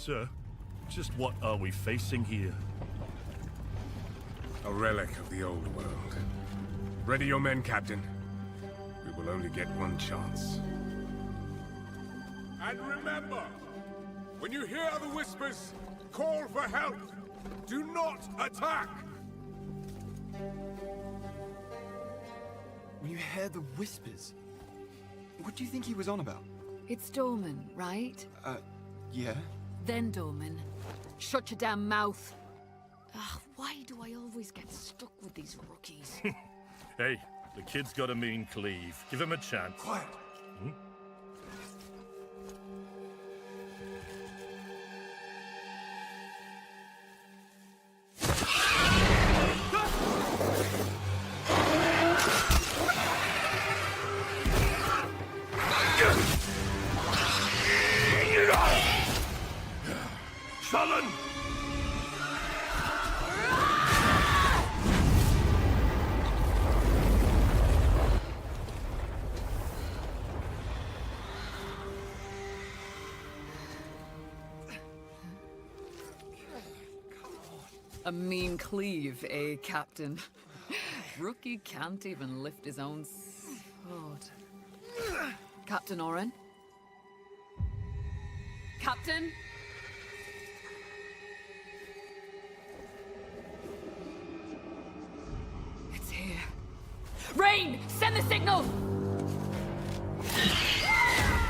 sir. Just what are we facing here? A relic of the old world. Ready your men, Captain. We will only get one chance. And remember, when you hear the whispers, call for help. Do not attack! When you hear the whispers, what do you think he was on about? It's Dorman, right? Yeah? Then Dorman. Shut your damn mouth. Ugh, why do I always get stuck with these rookies? Hey, the kid's got a mean cleave. Give him a chance. Quiet. Hmm? Sullen! A mean cleave, eh, Captain? Rookie can't even lift his own sword. Captain Oren? Captain? It's here. Rain! Send the signal!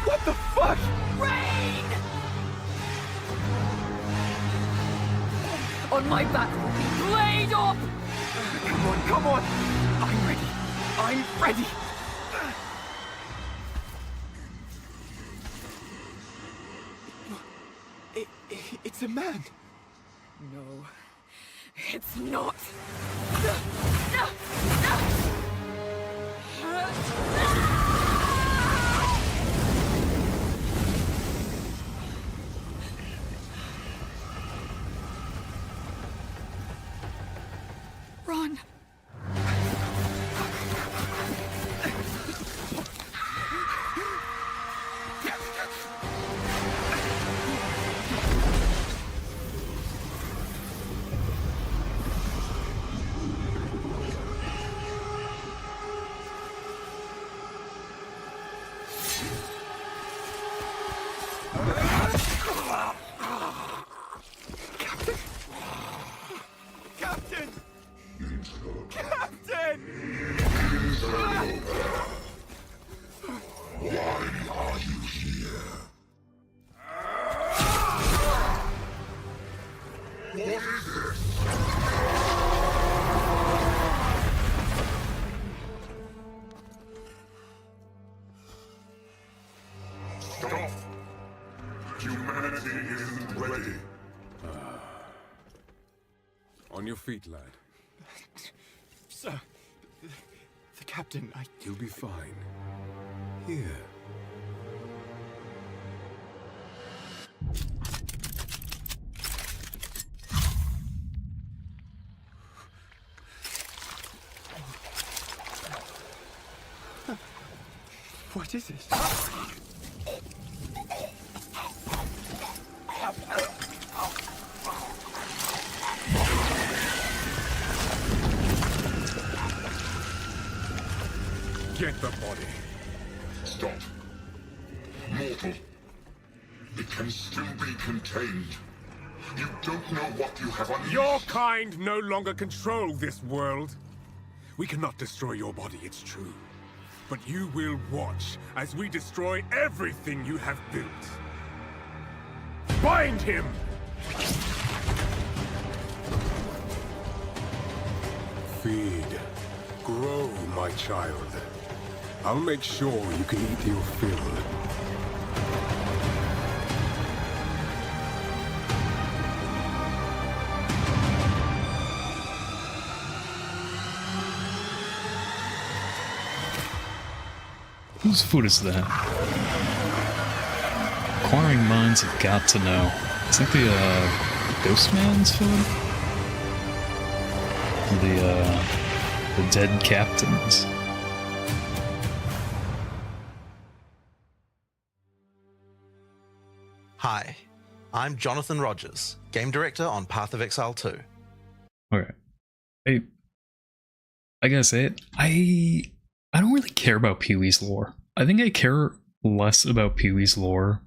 What the fuck? Rain! On my back, Rookie! Blade up! Come on! I'm ready! I'm ready! It's a man! No, it's not. Run! Captain! Captain! Why are you here? What is this? Stop! Humanity isn't ready. On your feet, lad. Sir, the captain, You'll be fine. Here. What is it? Get the body. Stop. Mortal. It can still be contained. You don't know what you have unleashed. Your kind no longer control this world. We cannot destroy your body, it's true. But you will watch as we destroy everything you have built. Bind him! Feed. Grow, my child. I'll make sure you can eat your fill. Whose food is that? Acquiring minds have got to know. Is that the Ghost Man's food? The dead captains. Hi, I'm Jonathan Rogers, Game Director on Path of Exile 2. Okay. I gotta say it, I don't really care about Pee-wee's lore. I think I care less about Pee-wee's lore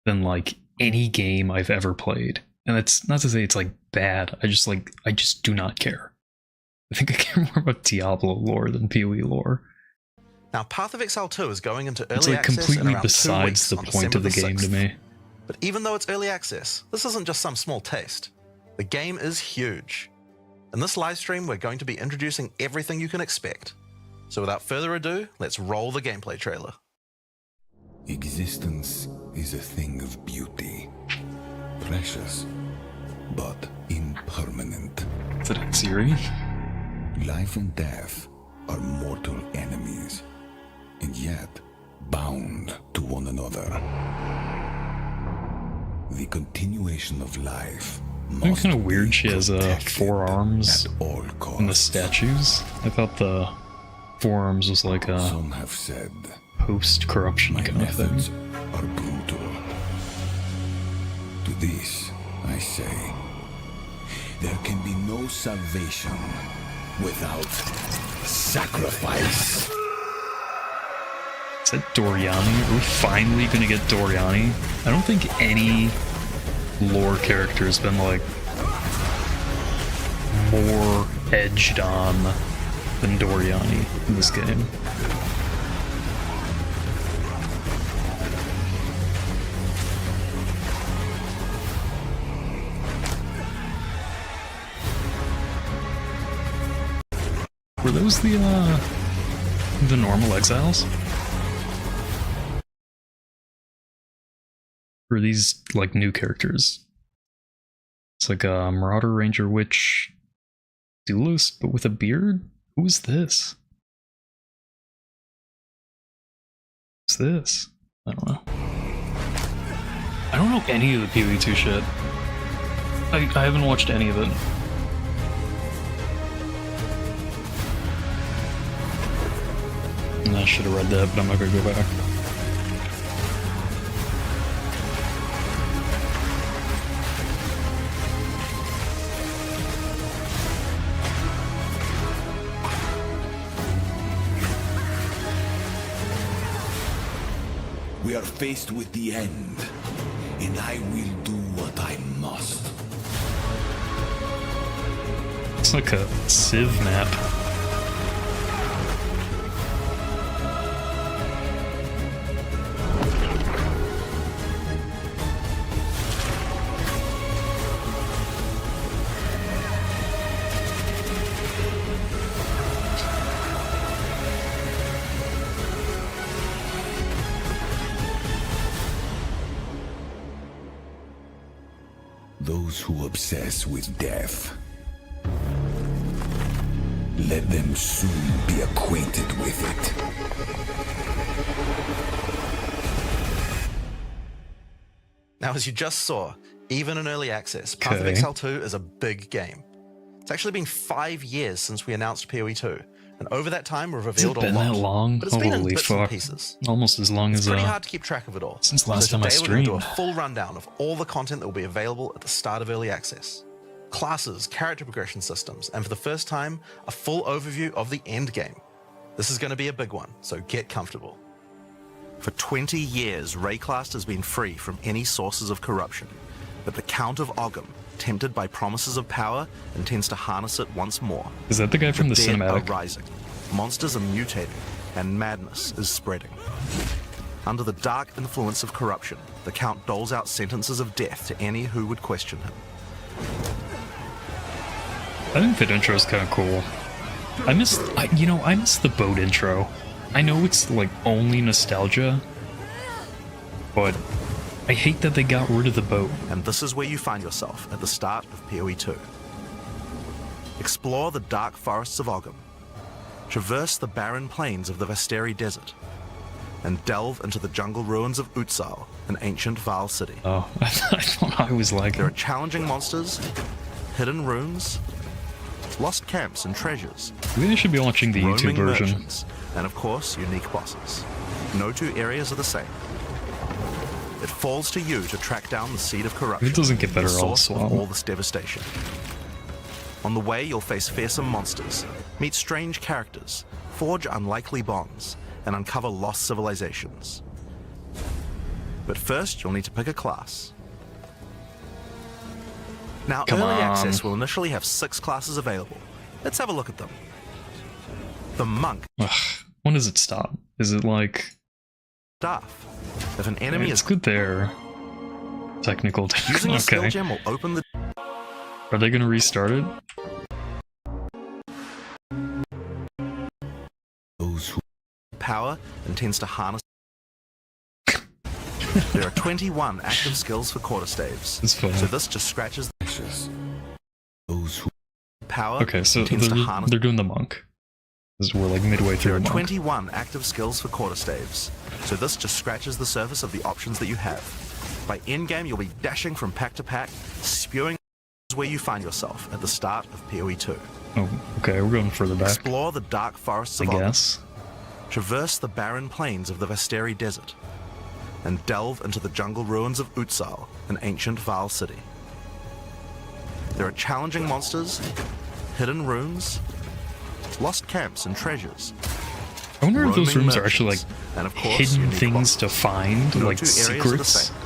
than like any game I've ever played. And that's not to say it's like bad. I just do not care. I think I care more about Diablo lore than Pee-wee lore. Now, Path of Exile 2 is going into early It's like access in completely around 2 besides weeks the on point of the December game 6th. to me. But even though it's early access, this isn't just some small taste. The game is huge. In this live stream, we're going to be introducing everything you can expect. So without further ado, let's roll the gameplay trailer. Existence is a thing of beauty. Precious, but impermanent. Is it Siri? Life and death are mortal enemies, and yet bound to one another. The continuation of life It's kind of weird she has 4 arms at all costs. in the statues. I thought the 4 arms was like a Some have said post-corruption my kind of thing. methods are brutal. To this, I say, there can be no salvation without sacrifice. Is that Doriani? Are we finally gonna get Doriani? I don't think any lore character has been like more edged on than Doriani in this game. Were those the normal exiles? Or are these like new characters? It's like a Marauder Ranger Witch duelist, but with a beard? Who is this? Who's this? I don't know. I don't know any of the Pee-wee 2 shit. I haven't watched any of it. And I should have read that, but I'm not gonna go back. We are faced with the end, and I will do what I must. It's like a Civ map. Those who obsess with death, let them soon be acquainted with it. Now, as you just saw, even in early access, Path of Okay. Exile 2 is a big game. It's actually been 5 years since we announced PoE 2, and over that time we've Has it revealed a been lot. that long? But it's been in Holy bits and fuck. pieces. Almost as long It's as pretty hard to keep track of it all. since last so time I today we're going to do a streamed. full rundown of all the content that will be available at the start of early access. Classes, character progression systems, and for the first time, a full overview of the endgame. This is going to be a big one, so get comfortable. For 20 years, Wraeclast has been free from any sources of corruption, but the Count of Ogham, tempted by promises of power, intends to harness it once more. Is that the guy from the dead cinematic? are rising, monsters are mutating, and madness is spreading. Under the dark influence of corruption, the Count doles out sentences of death to any who would question him. I think that intro is kind of cool. I miss the boat intro. I know it's like only nostalgia, but I hate that they got rid of the boat. And this is where you find yourself at the start of PoE 2. Explore the dark forests of Ogham, traverse the barren plains of the Vasteri Desert, and delve into the jungle ruins of Utsal, an ancient Val city. Oh, I thought I was like, There are challenging monsters, hidden rooms, lost camps and treasures, maybe I should be watching the YouTube roaming version. merchants, and of course, unique bosses. No two areas are the same. it falls to you to track down the seed of corruption. It doesn't get better, the I'll source of swap. all this devastation. On the way, you'll face fearsome monsters, meet strange characters, forge unlikely bonds, and uncover lost civilizations. But first, you'll need to pick a class. Now, Come early on. access will initially have 6 classes available. Let's have a look at them. The Monk Ugh, when does it stop? Is it like... Staff. If an enemy It's is good there. Technical. using a skill Okay. gem, will open the Are they gonna restart it? Those who power and tends to harness. There are 21 active skills for quarterstaves, It's fine. so this just scratches the ashes. Those who power Okay, so and tends to they're, harness. they're doing the monk. 'Cause we're like midway through There are the monk. 21 active skills for quarterstaves, so this just scratches the surface of the options that you have. By endgame, you'll be dashing from pack to pack, spewing where you find yourself at the start of PoE 2. Oh, okay, we're going further back, Explore the dark forests I of Old, guess. traverse the barren plains of the Vasteri Desert, and delve into the jungle ruins of Utsal, an ancient Vaal city. There are challenging monsters, hidden runes, lost camps and treasures, I wonder if those roaming rooms are actually like merchants, and of course, hidden unique things weapons. to find, No like two areas are the secrets, same.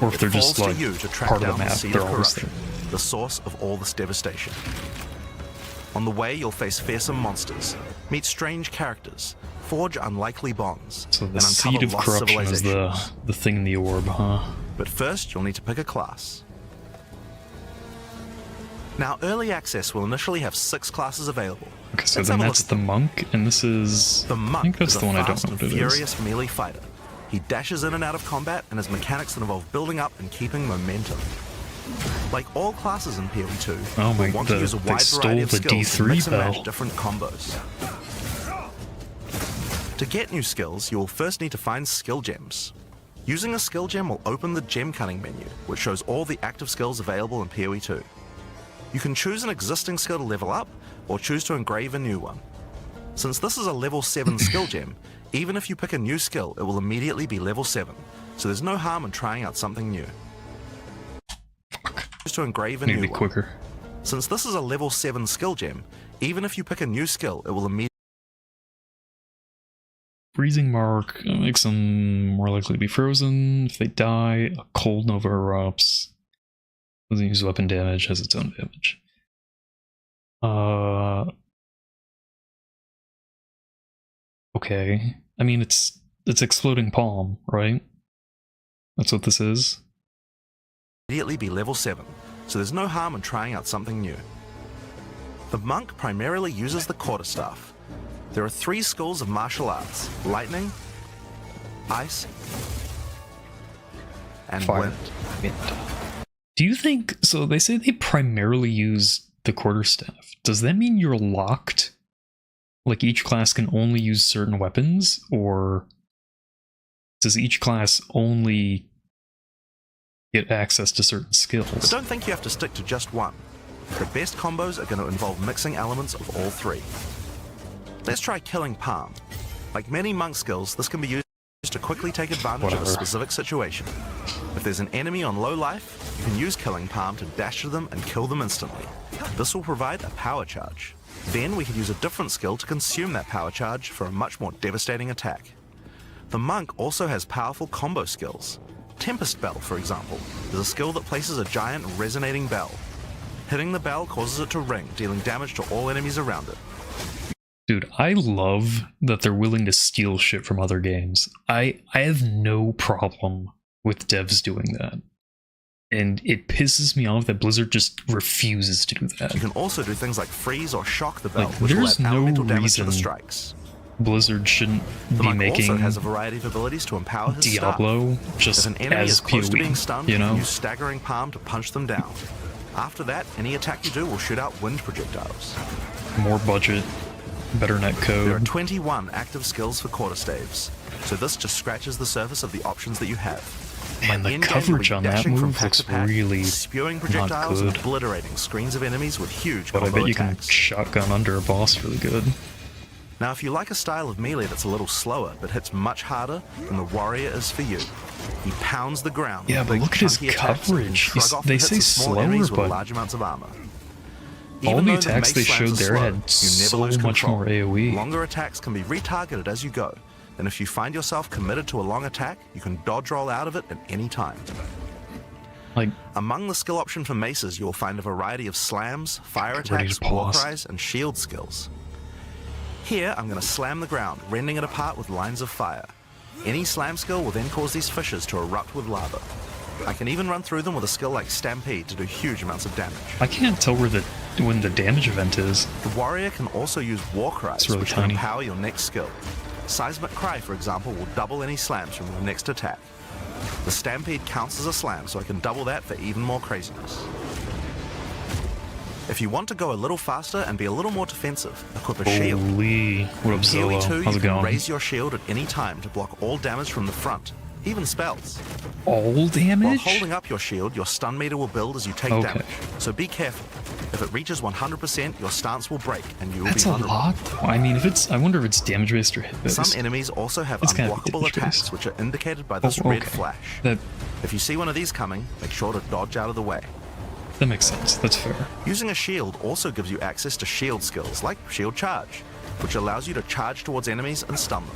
or if It they're just falls like to you to track part of down the map. seed They're of always corruption, there. the source of all this devastation. On the way, you'll face fearsome monsters, meet strange characters, forge unlikely bonds, So the and seed uncover of lost corruption is civilizations. the thing in the orb, huh? But first, you'll need to pick a class. Now, early access will initially have 6 classes available. Okay, so Let's then have a look that's at the monk, and this is... The Monk I think that's is the a one I don't fast know and what it is. furious melee fighter. He dashes in and out of combat, and his mechanics involve building up and keeping momentum. Like all classes in PoE 2, Oh my- you'll want to use a they wide stole variety of the skills to D3 mix and bell. match different combos. To get new skills, you will first need to find skill gems. Using a skill gem will open the gem cutting menu, which shows all the active skills available in PoE 2. You can choose an existing skill to level up, or choose to engrave a new one. Since this is a level 7 skill gem, even if you pick a new skill, it will immediately be level 7, so there's no harm in trying out something new. Choose to engrave a Need to new be one. quicker. Since this is a level 7 skill gem, even if you pick a new skill, it will immediately Freezing mark makes them more likely to be frozen. If they die, a cold nova erupts. Doesn't use weapon damage, has its own damage. Okay. I mean, it's exploding palm, right? That's what this is. be level 7, so there's no harm in trying out something new. The monk primarily uses the quarterstaff. There are 3 schools of martial arts: lightning, ice, and Fire. wind. Do you think so? They say they primarily use the quarterstaff. Does that mean you're locked? Like each class can only use certain weapons, or does each class only get access to certain But skills? don't think you have to stick to just one. The best combos are going to involve mixing elements of all 3. Let's try killing palm. Like many monk skills, this can be used to quickly take advantage of a Whatever. specific situation. If there's an enemy on low life, you can use killing palm to dash to them and kill them instantly. This will provide a power charge. Then we can use a different skill to consume that power charge for a much more devastating attack. The monk also has powerful combo skills. Tempest Bell, for example, is a skill that places a giant resonating bell. Hitting the bell causes it to ring, dealing damage to all enemies around it. Dude, I love that they're willing to steal shit from other games. I have no problem with devs doing that. And it pisses me off that Blizzard just refuses to do You that. can also do things like freeze or shock the bell, Like, which will there's add no elemental damage to the reason strikes. Blizzard shouldn't The be monk making also has a variety of abilities to empower his staff. Diablo If just an enemy as is close to being PoE, stunned, you you can know? use staggering palm to punch them down. After that, any attack you do will shoot out wind projectiles. More budget, better net There are code. 21 active skills for quarterstaves, so this just scratches the surface of the options that you have. Man, By the endgame, you'll coverage be on that dashing from move pack looks to pack, really spewing not projectiles and good. obliterating screens of enemies with huge But I combo bet you can attacks. shotgun under a boss really good. Now, if you like a style of melee that's a little slower but hits much harder, then the warrior is for you. He pounds the ground. Yeah, with but big, look at his chunky attacks and can coverage. shrug off the They hits say of small slower, enemies with but large amounts of armor. all Even the though attacks they mace slams showed are there slow, had you never so lose much control. more AoE. Longer attacks can be retargeted as you go, and if you find yourself committed to a long attack, you can dodge roll out of it at any time. Like, Among the skill option for maces, you will find a variety of slams, fire Get ready attacks, to war pause. cries, and shield skills. Here, I'm going to slam the ground, rending it apart with lines of fire. Any slam skill will then cause these fissures to erupt with lava. I can even run through them with a skill like Stampede to do huge amounts of damage. I can't tell when the damage event is. The warrior can also use war cries, It's really which tiny. can empower your next skill. Seismic Cry, for example, will double any slams from your next attack. The Stampede counts as a slam, so I can double that for even more craziness. If you want to go a little faster and be a little more defensive, equip a shield. Holy, what up, In PoE 2, Zillow? How's you it can going? raise your shield at any time to block all damage from the front, even spells. All While damage? holding up your shield, your stun meter will build as you take Okay. damage, so be careful. If it reaches 100%, your stance will break and you will That's be a vulnerable. lot, though. I mean, I wonder if it's damage based or hit based. Some enemies also have It's gotta be unblockable damage attacks, based. which are indicated by this Oh, red okay. flash. That If you see one of these coming, make sure to dodge out of the way. makes sense. That's fair. Using a shield also gives you access to shield skills, like Shield Charge, which allows you to charge towards enemies and stun them.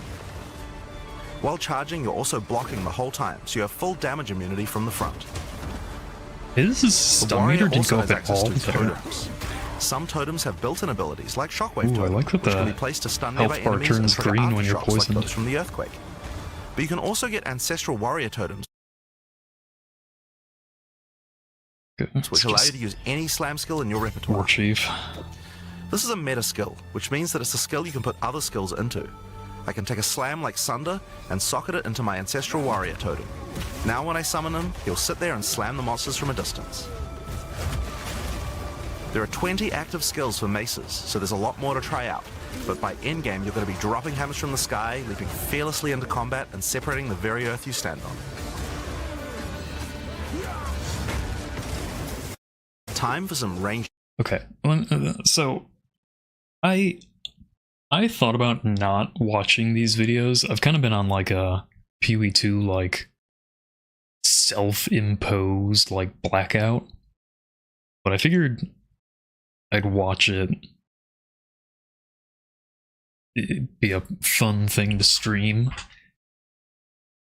While charging, you're also blocking the whole time, so you have full damage immunity from the front. His The stun warrior meter didn't also go has up at access all to there. totems. Some totems have built-in abilities, like Shockwave Ooh, I Totem, like that which can the be placed to stun health nearby bar enemies and turns trigger green when you're aftershocks like poisoned. those from the Earthquake. But you can also get Ancestral Warrior Totems, Good. which It's allow you just to use any slam skill in your repertoire. War Chief. This is a meta skill, which means that it's a skill you can put other skills into. I can take a slam like Sunder and socket it into my Ancestral Warrior Totem. Now when I summon him, he'll sit there and slam the monsters from a distance. There are 20 active skills for maces, so there's a lot more to try out. But by endgame, you're going to be dropping hammers from the sky, leaping fearlessly into combat, and separating the very earth you stand on. Time for some range. Okay, so I thought about not watching these videos. I've kind of been on like a PoE 2 like self-imposed like blackout, but I figured I'd watch it. It'd be a fun thing to stream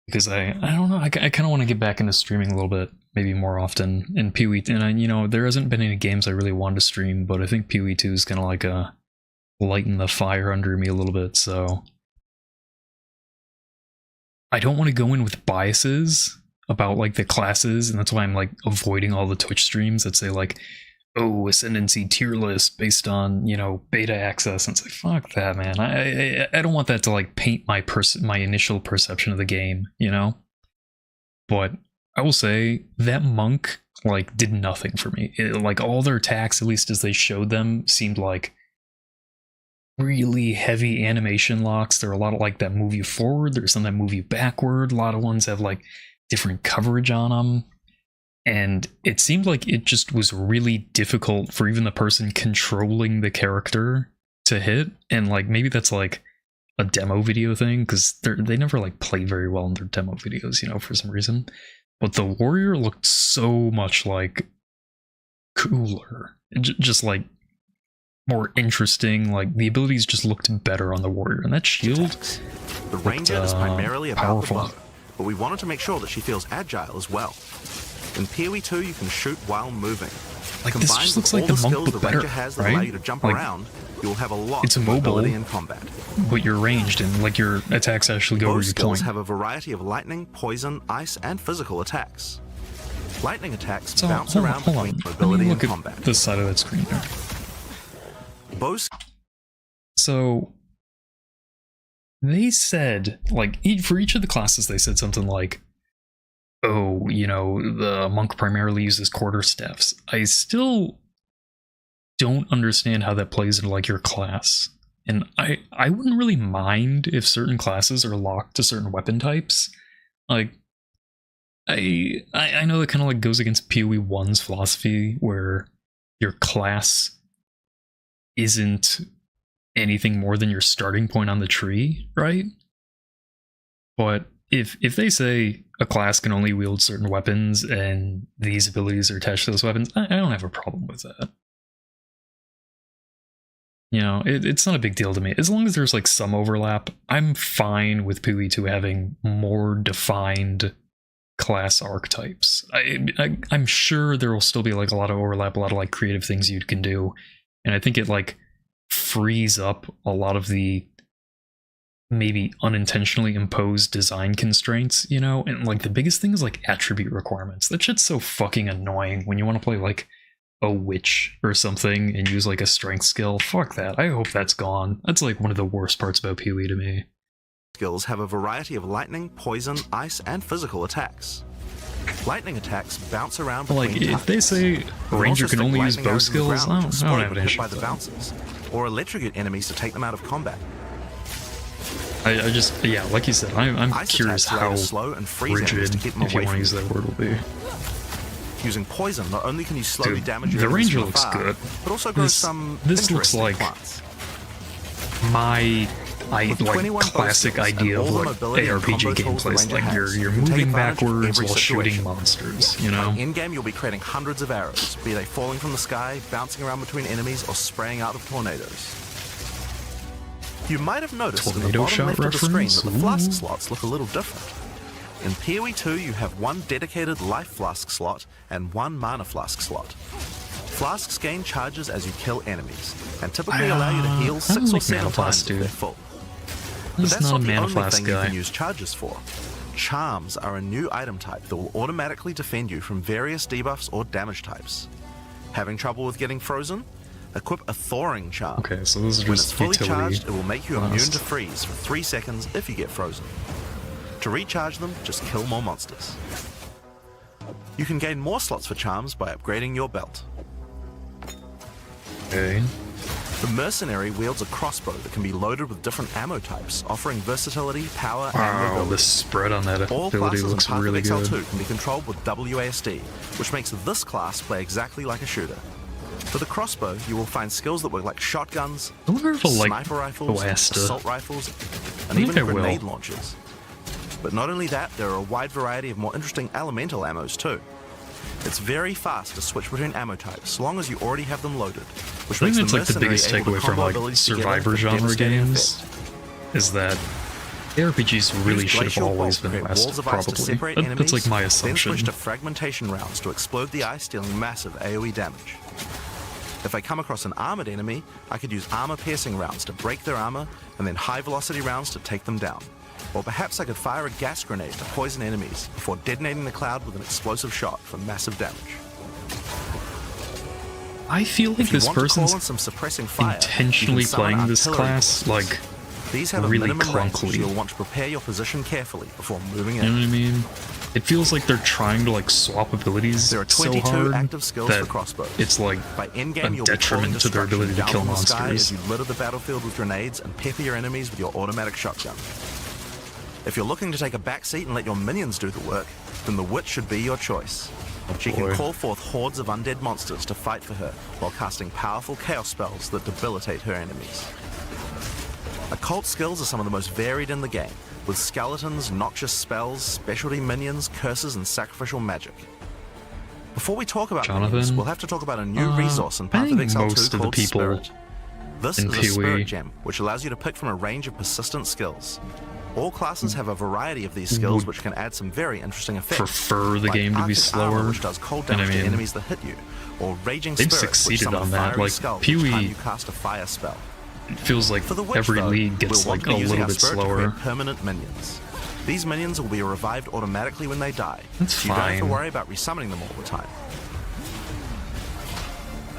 because I don't know. I kind of want to get back into streaming a little bit, maybe more often in PoE. And there hasn't been any games I really wanted to stream, but I think PoE 2 is kind of like lighten the fire under me a little bit. So I don't want to go in with biases about like the classes, and that's why I'm like avoiding all the Twitch streams that say like, oh, ascendancy tier list based on beta access, and it's like, fuck that, man. I don't want that to like paint my initial perception of the game, But I will say that monk like did nothing for me. Like all their attacks, at least as they showed them, seemed like really heavy animation locks. There are a lot of like that move you forward, there's some that move you backward. A lot of ones have like different coverage on them. And it seemed like it just was really difficult for even the person controlling the character to hit. And like maybe that's like a demo video thing, because they never like play very well in their demo videos, for some reason. But the warrior looked so much like cooler, just like more interesting. Like the abilities just looked better on the warrior, and that shield. The ranger is primarily about the powerful. bow, but we wanted to make sure that she feels agile as well. In PoE 2, you can shoot while moving. Like this Combined just with looks all like the the monk, skills but the better, ranger has that right? allow you to jump Like, around, you will have a lot it's of mobile, mobility in combat. but you're ranged, and like your attacks actually go where Both you skills point. have a variety of lightning, poison, ice, and physical attacks. Lightning attacks So bounce hold on, around hold on. between Let mobility me and look combat. at this side of that screen there. Both So they said, like, for each of the classes, they said something like, oh, the monk primarily uses quarterstaffs. I still don't understand how that plays into like your class. And I wouldn't really mind if certain classes are locked to certain weapon types. Like, I know that kind of like goes against PoE 1's philosophy, where your class isn't anything more than your starting point on the tree, right? But if they say a class can only wield certain weapons and these abilities are attached to those weapons, I don't have a problem with that. You know, it's not a big deal to me. As long as there's like some overlap, I'm fine with PoE2 having more defined class archetypes. I'm sure there will still be like a lot of overlap, a lot of like creative things you can do. And I think it like frees up a lot of the maybe unintentionally imposed design constraints, you know? And like the biggest thing is like attribute requirements. That shit's so fucking annoying when you want to play like a witch or something and use like a strength skill. Fuck that. I hope that's gone. That's like one of the worst parts about PoE to me. Skills have a variety of lightning, poison, ice, and physical attacks. Lightning attacks bounce around between Like, if targets. they say Ranger can only use bow skills, I don't have an issue by with the that. bouncers, or electrocute enemies to take them out of combat. I just, yeah, like you said, I'm Ice curious attacks allow how you to slow and freeze enemies rigid, to keep them if you away want to from use you. that word, will be. Using poison, not only can you slowly Dude, damage your the enemies Ranger from looks afar, good. but also grows This- some this looks interesting like plants. My With like 21 bow classic skills and idea of all the like mobility and ARPG combo tools the gameplay, Ranger like has, you're you can take moving advantage of backwards every while shooting situation. monsters, you know? In game, you'll be creating hundreds of arrows, be they falling from the sky, bouncing around between enemies, or spraying out of tornadoes. You might have noticed in the Tornado bottom shot left of the screen reference? that the flask Ooh. slots look a little different. In PoE2, you have one dedicated life flask slot and one mana flask slot. Flasks gain charges as you kill enemies, and typically allow you to heal I 6 don't or like 7 mana times flask, if dude. they're full. I'm But just that's not a not the mana only flask thing you guy. can use charges for. Charms are a new item type that will automatically defend you from various debuffs or damage types. Having trouble with getting frozen? Equip a thawing charm. Okay, so this is When just it's fully utility. charged, it will make you immune last. to freeze for 3 seconds if you get frozen. To recharge them, just kill more monsters. You can gain more slots for charms by upgrading your belt. Okay. The mercenary wields a crossbow that can be loaded with different ammo types, offering versatility, power, and Wow, mobility. the spread on that All ability classes in looks Path of really Exile good. 2 can be controlled with WASD, which makes this class play exactly like a shooter. For the crossbow, you will find skills that work like shotguns, I wonder if I'll like sniper rifles, Alwedaei. assault rifles, and I even think I will. grenade launchers. But not only that, there are a wide variety of more interesting elemental ammos too. It's very fast to switch between ammo types, so long as you already have them loaded, which I makes think the that's like the mercenary biggest able to takeaway from combo like abilities together survivor for genre devastating games effect. is that ARPGs really Use should have glacial always bolts to been create walls West, of ice to probably. separate That's enemies, like my then assumption. switch to fragmentation rounds to explode the ice, dealing massive AoE damage. If I come across an armored enemy, I could use armor-piercing rounds to break their armor, and then high-velocity rounds to take them down. Or perhaps I could fire a gas grenade to poison enemies before detonating the cloud with an explosive shot for massive damage. I feel like If you this want to call person's in some suppressing fire, intentionally you can summon playing this artillery class bolts. like These have really a minimum range, so clunkily. you'll want to prepare your position carefully before moving You know in. what I mean? It feels like they're trying to like swap abilities There are so 22 hard active skills that for crossbows. it's like By a endgame, you'll be detriment calling to their destruction ability to down kill from the sky monsters. as you litter the battlefield with grenades and pepper your enemies with your automatic shotgun. If you're looking to take a back seat and let your minions do the work, then the witch should be your choice. She can boy. call forth hordes of undead monsters to fight for her while casting powerful chaos spells that debilitate her enemies. Occult skills are some of the most varied in the game, with skeletons, noxious spells, specialty minions, curses, and sacrificial magic. Before we talk about minions, Jonathan? we'll have to talk about a new resource in I Path of think Exile 2 most of the called people Spirit. This in is a PoE spirit gem, which allows you to pick from a range of persistent skills. All classes have a variety of these skills, which can add some very interesting effects. prefer the like game to be Arctic Armor, slower, which does cold and I damage to mean, enemies that hit you, or Raging they've Spirit, which succeeded summons on that. fiery Like, skull PoE each time you cast a fire spell. It feels like For the witch, every though, league gets we'll want like to a be using little our bit spirit to slower. create permanent minions. These minions will be revived automatically when they die. That's so you don't have to fine. worry about resummoning them all the time.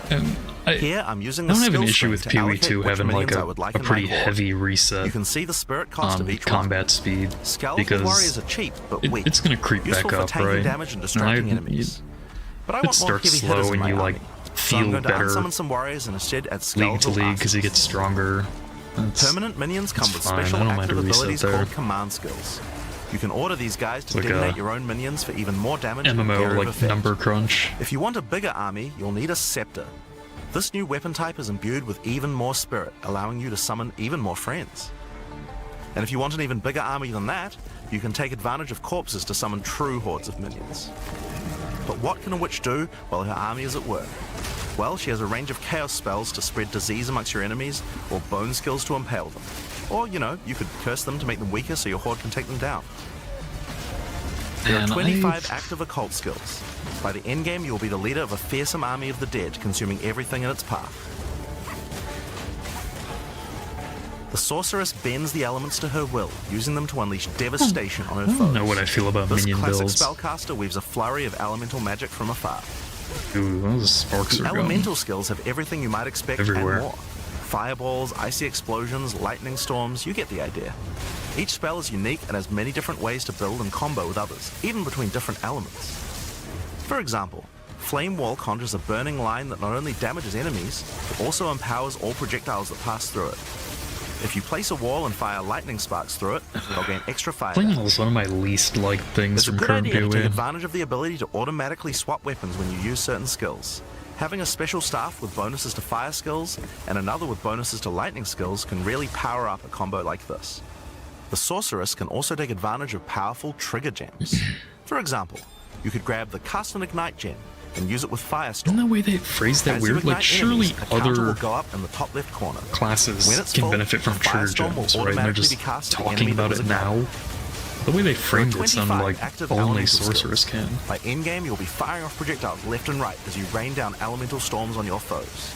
And I Here, I'm using I the don't have an skill issue screen with to allocate PoE2 which having like minions I a would like in my pretty horde. heavy reset You can see the spirit cost on of each combat speed one. Skeletal because warriors are cheap but weak. it's gonna creep useful back for up, tanking right? damage and distracting enemies. But I it want more starts heavy slow hitters in and my you army. like So I'm feel going to better unsummon some warriors and instead add league to skeletal league because you get bastards. stronger. That's, Permanent minions come with fine, special I don't mind active a reset abilities there. called command skills. You can order these guys to It's like detonate a your own minions for even more damage and MMO area of like effect. number crunch. If you want a bigger army, you'll need a scepter. This new weapon type is imbued with even more spirit, allowing you to summon even more friends. And if you want an even bigger army than that, you can take advantage of corpses to summon true hordes of minions. But what can a witch do while her army is at work? Well, she has a range of chaos spells to spread disease amongst your enemies, or bone skills to impale them. Or, you know, you could curse them to make them weaker so your horde can take them down. There are 25 active occult skills. By the endgame, you will be the leader of a fearsome army of the dead, consuming everything in its path. The sorceress bends the elements to her will, using them to unleash devastation on her foes. I don't know what I feel about this minion classic builds. spellcaster weaves a flurry of elemental magic from afar. Ooh, those sparks The are going elemental skills have everything you might expect everywhere. and more. Fireballs, icy explosions, lightning storms, you get the idea. Each spell is unique and has many different ways to build and combo with others, even between different elements. For example, Flame Wall conjures a burning line that not only damages enemies, but also empowers all projectiles that pass through it. If you place a wall and fire lightning sparks through it, they'll gain extra fire Flame damage. Wall is one of my least liked things It's a from good current idea to take PoE. advantage of the ability to automatically swap weapons when you use certain skills. Having a special staff with bonuses to fire skills and another with bonuses to lightning skills can really power up a combo like this. The sorceress can also take advantage of powerful trigger gems. For example, you could grab the Cast and Ignite gem and use it with Firestorm. Isn't that way they phrase that As you weird? Like, ignite surely enemies, a counter will other go up in the top left corner. classes When it's can full, benefit from the trigger Firestorm will gems, right? And they're automatically just be cast to the talking enemy that about was it now. The way they framed it sounded 25 like active only elemental sorcerers skills. can. By endgame, you'll be firing off projectiles left and right as you rain down elemental storms on your foes.